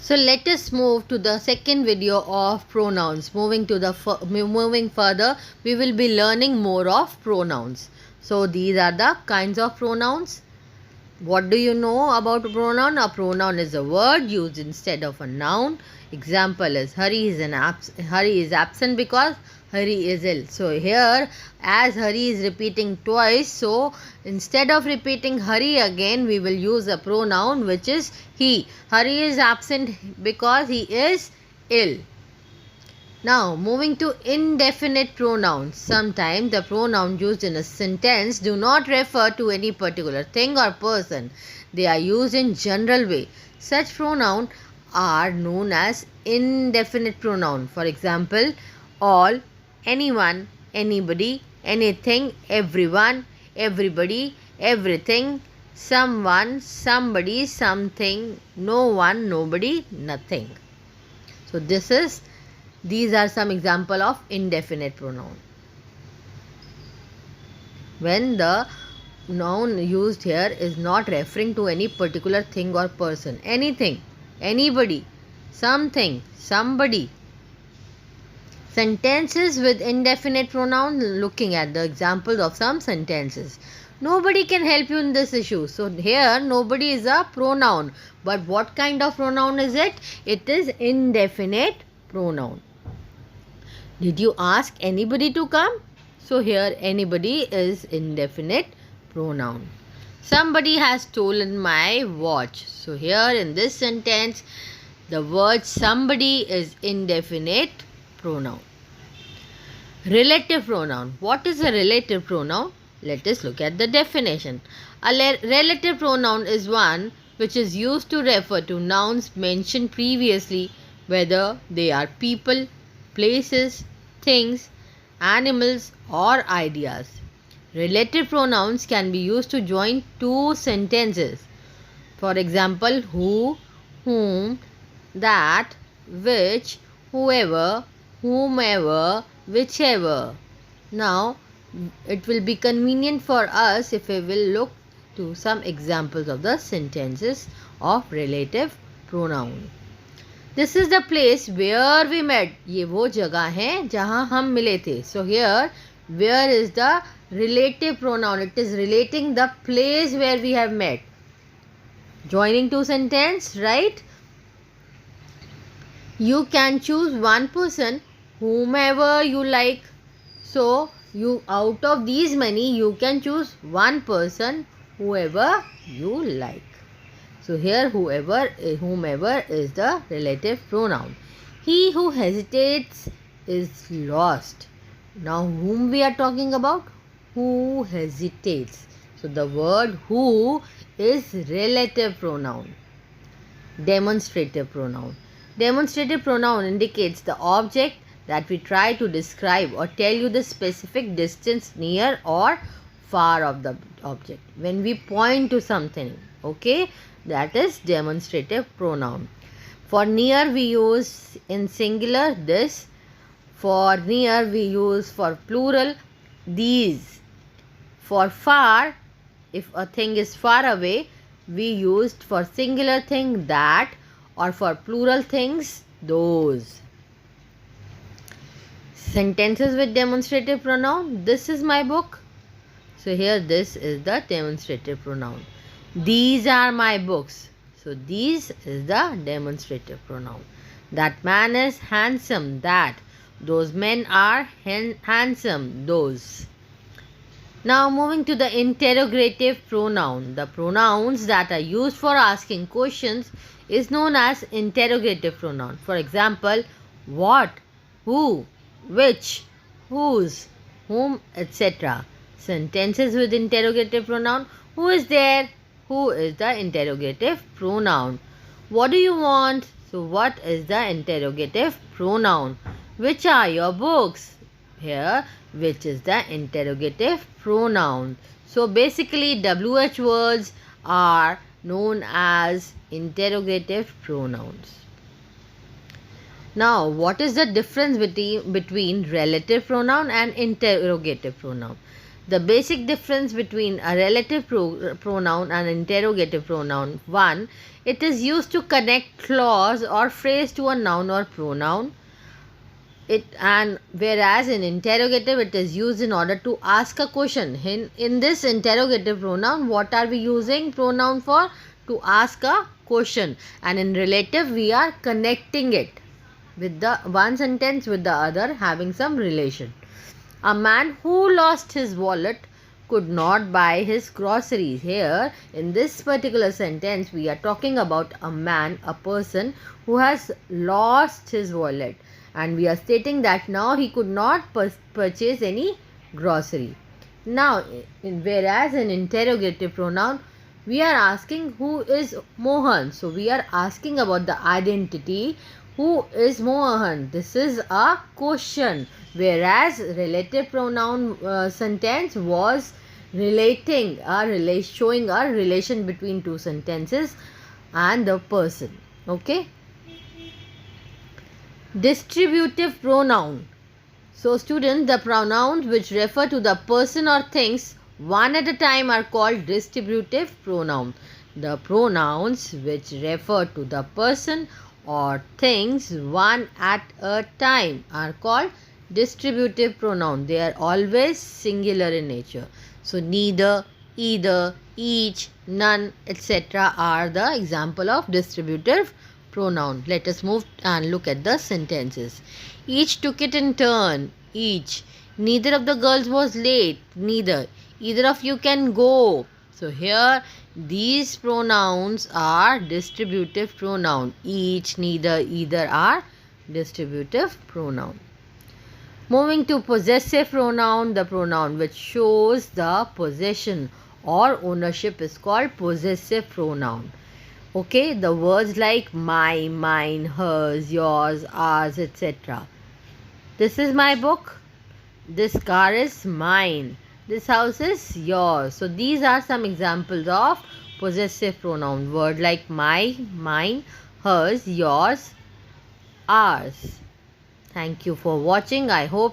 So let us move to the second video of pronouns. Moving further, we will be learning more of pronouns. So these are the kinds of pronouns. What do you know about a pronoun? A pronoun is a word used instead of a noun. Example is Hari is absent because Hari is ill. So here, as Hari is repeating twice, so instead of repeating Hari again, we will use a pronoun which is he. Hari is absent because he is ill. Now, moving to indefinite pronouns. Sometimes the pronouns used in a sentence do not refer to any particular thing or person. They are used in general way. Such pronouns are known as indefinite pronoun. For example, all, anyone, anybody, anything, everyone, everybody, everything, someone, somebody, something, no one, nobody, nothing. So these are some example of indefinite pronoun. When the noun used here is not referring to any particular thing or person. Anything, anybody, something, somebody. Sentences with indefinite pronoun, looking at the examples of some sentences. Nobody can help you in this issue. So here nobody is a pronoun. But what kind of pronoun is it? It is indefinite pronoun. Did you ask anybody to come? So here anybody is indefinite pronoun. Somebody has stolen my watch. So here in this sentence, the word somebody is indefinite pronoun. Relative pronoun. What is a relative pronoun? Let us look at the definition. A relative pronoun is one which is used to refer to nouns mentioned previously, whether they are people, places, things, animals, or ideas. Relative pronouns can be used to join two sentences. For example, who, whom, that, which, whoever, whomever, whichever. Now, it will be convenient for us if we will look to some examples of the sentences of relative pronoun. This is the place where we met. ये वो जगह है जहाँ हम मिले थे. So here, where is the relative pronoun? It is relating the place where we have met. Joining two sentences, right? You can choose one person, whomever you like. So you, out of these many, you can choose one person, whoever you like. So here whomever is the relative pronoun. He who hesitates is lost. Now whom we are talking about? Who hesitates. So the word who is relative pronoun. Demonstrative pronoun. Demonstrative pronoun indicates the object that we try to describe or tell you the specific distance near or far of the object. When we point to something, okay, that is demonstrative pronoun. For near we use in singular this. For near we use for plural these. For far, if a thing is far away, we used for singular thing that, or for plural things those. Sentences with demonstrative pronoun. This is my book. So here this is the demonstrative pronoun. These are my books. So these is the demonstrative pronoun. That man is handsome. That. Those men are handsome. Those. Now moving to the interrogative pronoun. The pronouns that are used for asking questions is known as interrogative pronoun. For example, what, who, which, whose, whom, etc. Sentences with interrogative pronoun. Who is there? Who is the interrogative pronoun? What do you want? So what is the interrogative pronoun? Which are your books? Here, which is the interrogative pronoun. So basically WH words are known as interrogative pronouns. Now, what is the difference between relative pronoun and interrogative pronoun? The basic difference between a relative pronoun and interrogative pronoun. 1. It is used to connect clause or phrase to a noun or pronoun. Whereas in interrogative it is used in order to ask a question. In this interrogative pronoun, what are we using pronoun for? To ask a question. And in relative we are connecting it with the one sentence with the other, having some relation. A man who lost his wallet could not buy his groceries. Here in this particular sentence we are talking about a man, a person who has lost his wallet, and we are stating that now he could not purchase any grocery. Now whereas in interrogative pronoun we are asking who is Mohan, so we are asking about the identity. Who is Mohan? This is a question. Whereas relative pronoun sentence was showing a relation between two sentences and the person. Okay. Distributive pronoun. So students, the pronouns which refer to the person or things one at a time are called distributive pronoun. The pronouns which refer to the person or things one at a time are called distributive pronoun. They are always singular in nature. So neither, either, each, none, etc. are the example of distributive pronoun. Let us move and look at the sentences. Each took it in turn. Each. Neither of the girls was late. Neither. Either of you can go. So here these pronouns are distributive pronoun. Each, neither, either are distributive pronoun. Moving to possessive pronoun, the pronoun which shows the possession or ownership is called possessive pronoun. Okay, the words like my, mine, hers, yours, ours, etc. This is my book. This car is mine. This house is yours. So these are some examples of possessive pronoun. Word like my, mine, hers, yours, ours. Thank you for watching. I hope